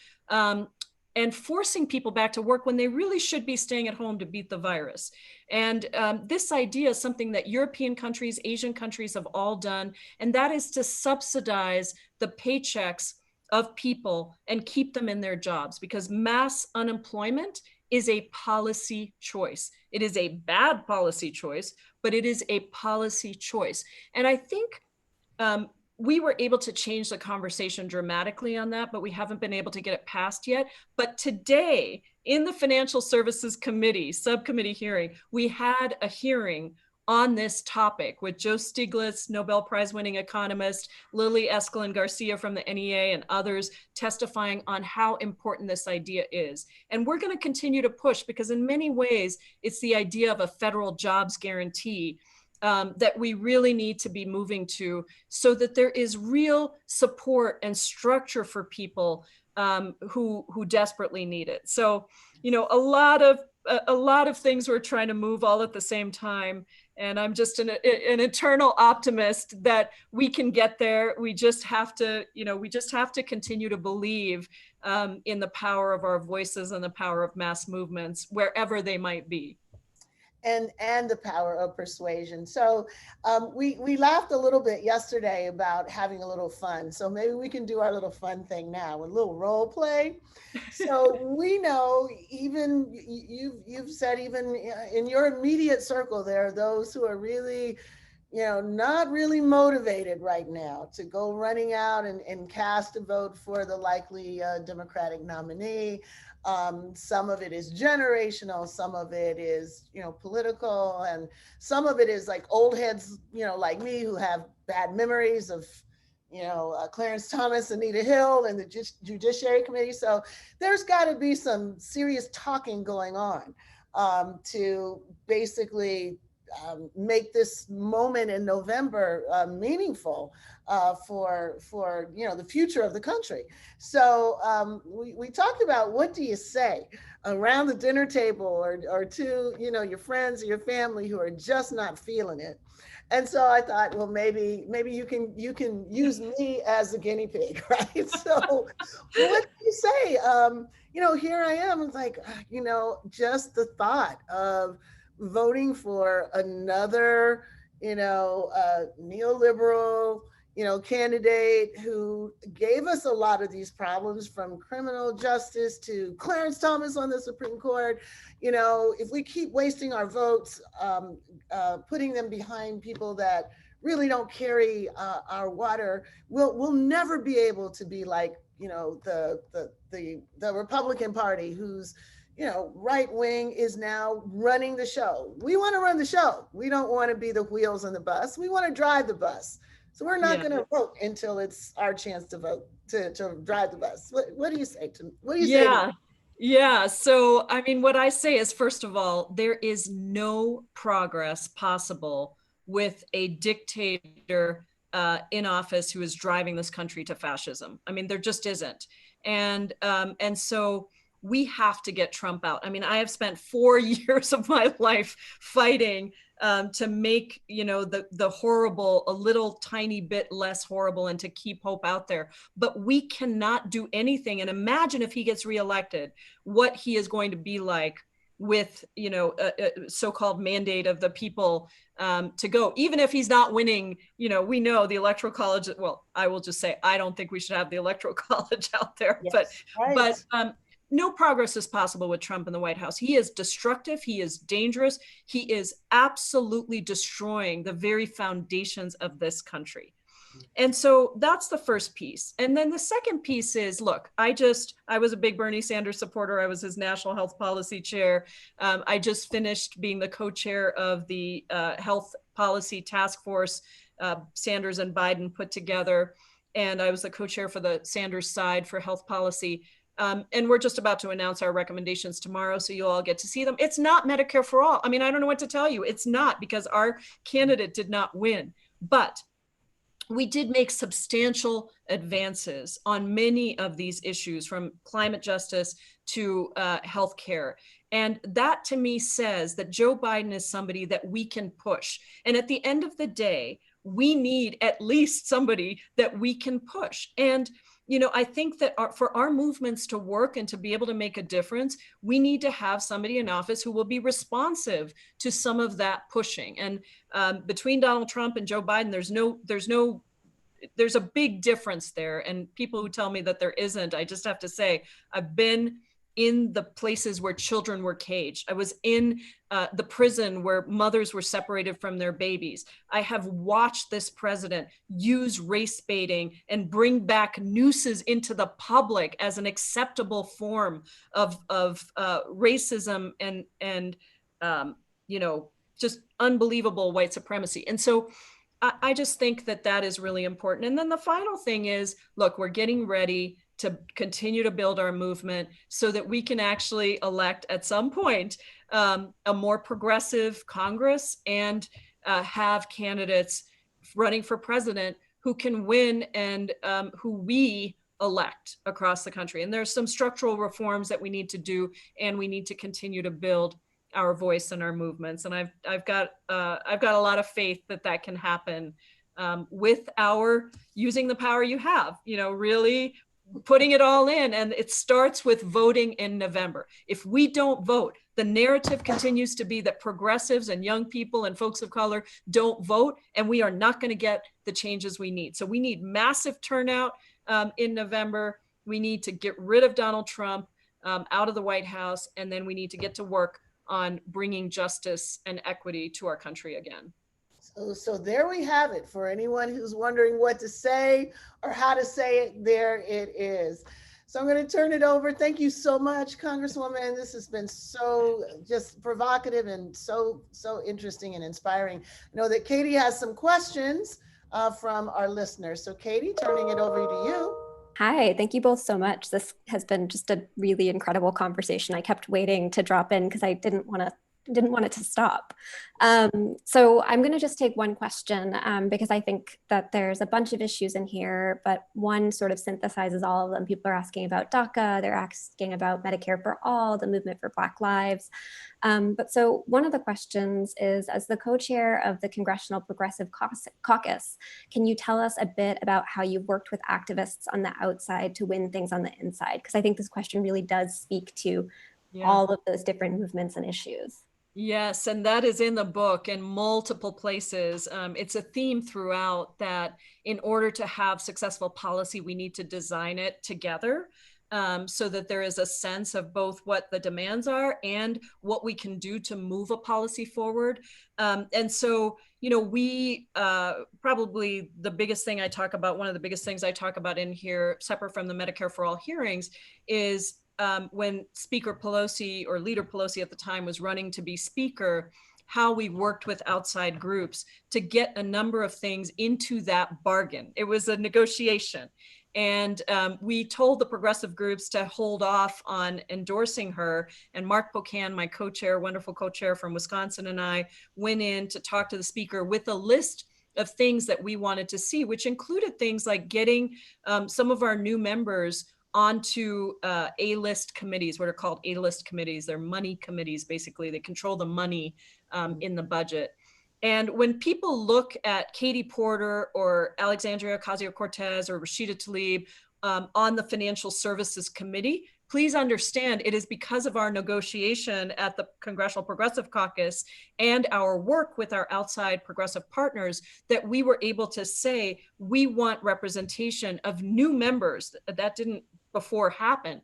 and forcing people back to work when they really should be staying at home to beat the virus. And this idea is something that European countries, Asian countries have all done, and that is to subsidize the paychecks of people and keep them in their jobs, because mass unemployment is a policy choice. It is a bad policy choice, but it is a policy choice. And I think we were able to change the conversation dramatically on that, but we haven't been able to get it passed yet. But today, in the Financial Services Committee subcommittee hearing, we had a hearing on this topic with Joe Stiglitz, Nobel Prize winning economist, Lily Escalon Garcia from the NEA, and others testifying on how important this idea is. And we're going to continue to push, because in many ways, it's the idea of a federal jobs guarantee that we really need to be moving to, so that there is real support and structure for people who desperately need it. So, you know, a lot of things we're trying to move all at the same time. And I'm just an eternal optimist that we can get there. We just have to, continue to believe in the power of our voices and the power of mass movements, wherever they might be. And the power of persuasion. So we laughed a little bit yesterday about having a little fun. So maybe we can do our little fun thing now, a little role play. So we know, even you've said, even in your immediate circle, there are those who are really, not really motivated right now to go running out and cast a vote for the likely Democratic nominee. Some of it is generational, some of it is, political, and some of it is like old heads, like me, who have bad memories of, Clarence Thomas, Anita Hill, and the Judiciary Committee. So there's got to be some serious talking going on to basically make this moment in November meaningful for the future of the country. So we talked about, what do you say around the dinner table or to your friends or your family who are just not feeling it. And so I thought, well, maybe you can use me as a guinea pig, right? So what do you say? Here I am. It's like, just the thought of voting for another, neoliberal, candidate who gave us a lot of these problems, from criminal justice to Clarence Thomas on the Supreme Court. If we keep wasting our votes, putting them behind people that really don't carry our water, we'll never be able to be like, the Republican Party, who's right wing is now running the show. We want to run the show. We don't want to be the wheels on the bus. We want to drive the bus. So we're not going to vote until it's our chance to vote, to drive the bus. What do you say to me? What do you say? Yeah. So, I mean, what I say is, first of all, there is no progress possible with a dictator in office who is driving this country to fascism. I mean, there just isn't. And so we have to get Trump out. I mean, I have spent 4 years of my life fighting to make, the horrible a little tiny bit less horrible, and to keep hope out there. But we cannot do anything. And imagine if he gets reelected, what he is going to be like with, a so-called mandate of the people to go, even if he's not winning. We know the Electoral College. Well, I will just say, I don't think we should have the Electoral College out there, Yes, but no progress is possible with Trump in the White House. He is destructive. He is dangerous. He is absolutely destroying the very foundations of this country. And so that's the first piece. And then the second piece is, look, I was a big Bernie Sanders supporter. I was his national health policy chair. I just finished being the co-chair of the health policy task force Sanders and Biden put together. And I was the co-chair for the Sanders side for health policy. And we're just about to announce our recommendations tomorrow, so you'll all get to see them. It's not Medicare for all. I mean, I don't know what to tell you. It's not, because our candidate did not win. But we did make substantial advances on many of these issues, from climate justice to healthcare. And that, to me, says that Joe Biden is somebody that we can push. And at the end of the day, we need at least somebody that we can push. And I think that for our movements to work and to be able to make a difference, we need to have somebody in office who will be responsive to some of that pushing. And between Donald Trump and Joe Biden, there's a big difference there. And people who tell me that there isn't, I just have to say, I've been in the places where children were caged. I was in the prison where mothers were separated from their babies. I have watched this president use race baiting and bring back nooses into the public as an acceptable form of racism and just unbelievable white supremacy. And so I just think that that is really important. And then the final thing is, look, we're getting ready to continue to build our movement so that we can actually elect at some point a more progressive Congress and have candidates running for president who can win and who we elect across the country. And there's some structural reforms that we need to do, and we need to continue to build our voice and our movements. And I've got a lot of faith that that can happen with our using the power you have, really putting it all in. And it starts with voting in November. If we don't vote, the narrative continues to be that progressives and young people and folks of color don't vote, and we are not going to get the changes we need. So we need massive turnout in November. We need to get rid of Donald Trump out of the White House, and then we need to get to work on bringing justice and equity to our country again. So there we have it. For anyone who's wondering what to say or how to say it, there it is. So I'm going to turn it over. Thank you so much, Congresswoman. This has been so just provocative and so interesting and inspiring. I know that Katie has some questions from our listeners. So Katie, turning it over to you. Hi, thank you both so much. This has been just a really incredible conversation. I kept waiting to drop in because I didn't want it to stop. So I'm going to just take one question because I think that there's a bunch of issues in here, but one sort of synthesizes all of them. People are asking about DACA, they're asking about Medicare for All, the movement for Black Lives. But so one of the questions is, as the co-chair of the Congressional Progressive Caucus, can you tell us a bit about how you've worked with activists on the outside to win things on the inside? Because I think this question really does speak to all of those different movements and issues. Yes, and that is in the book in multiple places. It's a theme throughout that in order to have successful policy, we need to design it together so that there is a sense of both what the demands are and what we can do to move a policy forward. And so, we probably the biggest thing I talk about, one of the biggest things I talk about in here, separate from the Medicare for All hearings, is when Speaker Pelosi, or Leader Pelosi at the time, was running to be Speaker, how we worked with outside groups to get a number of things into that bargain. It was a negotiation. And we told the progressive groups to hold off on endorsing her. And Mark Pocan, my co-chair, wonderful co-chair from Wisconsin, and I went in to talk to the Speaker with a list of things that we wanted to see, which included things like getting some of our new members onto A-list committees, what are called A-list committees. They're money committees, basically. They control the money in the budget. And when people look at Katie Porter or Alexandria Ocasio-Cortez or Rashida Tlaib on the Financial Services Committee, please understand it is because of our negotiation at the Congressional Progressive Caucus and our work with our outside progressive partners that we were able to say we want representation of new members. That didn't before happen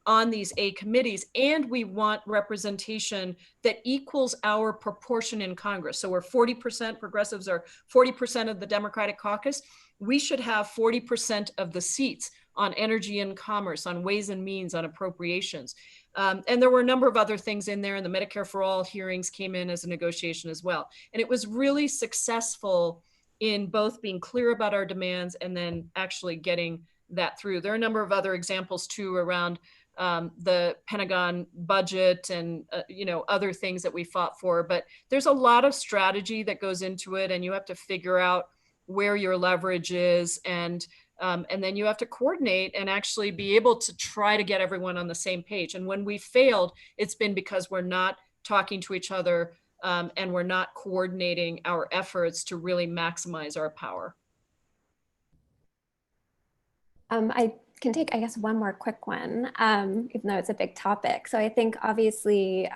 on these A committees, and we want representation that equals our proportion in Congress. So we're 40%, progressives are 40% of the Democratic caucus. We should have 40% of the seats on energy and commerce, on ways and means, on appropriations. And there were a number of other things in there, and the Medicare for All hearings came in as a negotiation as well. And it was really successful in both being clear about our demands and then actually getting that through. There are a number of other examples too around the Pentagon budget and other things that we fought for, but there's a lot of strategy that goes into it, and you have to figure out where your leverage is, and then you have to coordinate and actually be able to try to get everyone on the same page. And when we failed, it's been because we're not talking to each other and we're not coordinating our efforts to really maximize our power. can take, I guess, one more quick one, even though it's a big topic. So I think obviously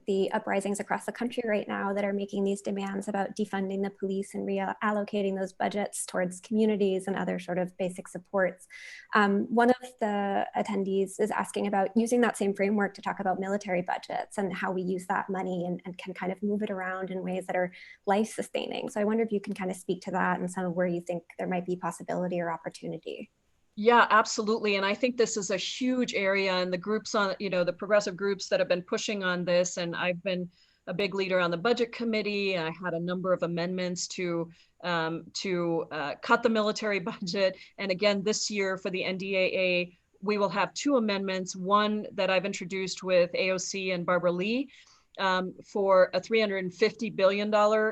the uprisings across the country right now that are making these demands about defunding the police and reallocating those budgets towards communities and other sort of basic supports. One of the attendees is asking about using that same framework to talk about military budgets and how we use that money and can kind of move it around in ways that are life sustaining. So I wonder if you can kind of speak to that and some of where you think there might be possibility or opportunity. Yeah, absolutely. And I think this is a huge area, and the groups on, the progressive groups that have been pushing on this, and I've been a big leader on the budget committee. I had a number of amendments to cut the military budget. And again, this year for the NDAA, we will have two amendments, one that I've introduced with AOC and Barbara Lee for a $350 billion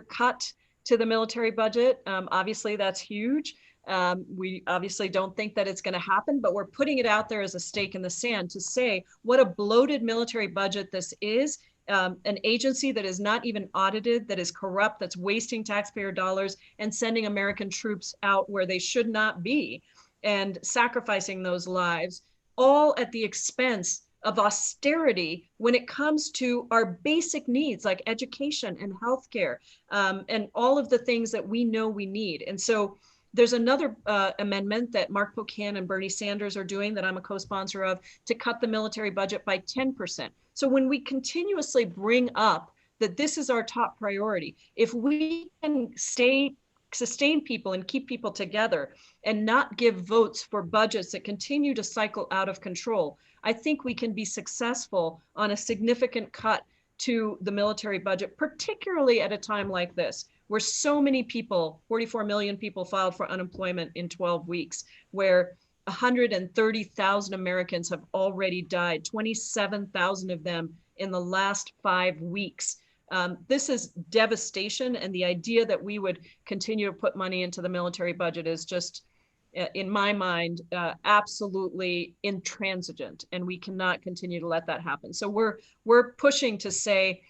cut to the military budget. Obviously, that's huge. We obviously don't think that it's going to happen, but we're putting it out there as a stake in the sand to say what a bloated military budget this is. An agency that is not even audited, that is corrupt, that's wasting taxpayer dollars and sending American troops out where they should not be and sacrificing those lives, all at the expense of austerity when it comes to our basic needs like education and healthcare, and all of the things that we know we need. And so there's another amendment that Mark Pocan and Bernie Sanders are doing that I'm a co-sponsor of to cut the military budget by 10%. So when we continuously bring up that this is our top priority, if we can sustain people and keep people together and not give votes for budgets that continue to cycle out of control, I think we can be successful on a significant cut to the military budget, particularly at a time like this, where so many people, 44 million people filed for unemployment in 12 weeks, where 130,000 Americans have already died, 27,000 of them in the last 5 weeks. This is devastation, and the idea that we would continue to put money into the military budget is just, in my mind, absolutely intransigent, and we cannot continue to let that happen. So we're pushing to say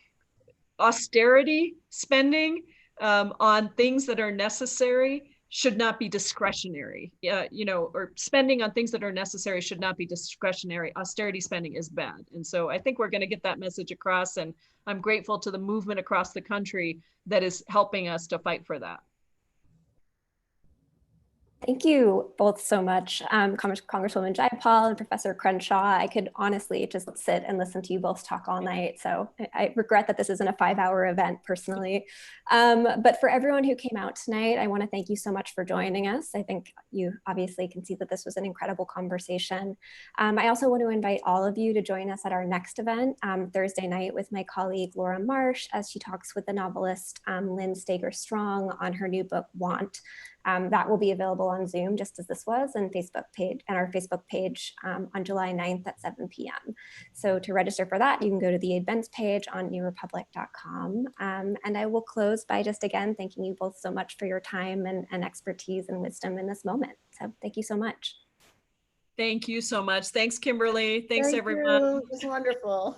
austerity spending on things that are necessary should not be discretionary, or spending on things that are necessary should not be discretionary. Austerity spending is bad. And so I think we're going to get that message across, and I'm grateful to the movement across the country that is helping us to fight for that. Thank you both so much, Congresswoman Jayapal and Professor Crenshaw. I could honestly just sit and listen to you both talk all night. So I regret that this isn't a 5-hour event personally. But for everyone who came out tonight, I want to thank you so much for joining us. I think you obviously can see that this was an incredible conversation. I also want to invite all of you to join us at our next event, Thursday night, with my colleague Laura Marsh, as she talks with the novelist Lynn Stager-Strong on her new book, Want. That will be available on Zoom, just as this was, and our Facebook page on July 9th at 7 p.m. So to register for that, you can go to the events page on newrepublic.com. And I will close by just again thanking you both so much for your time and expertise and wisdom in this moment. So thank you so much. Thank you so much. Thanks, Kimberly. Thanks, everyone. It was wonderful.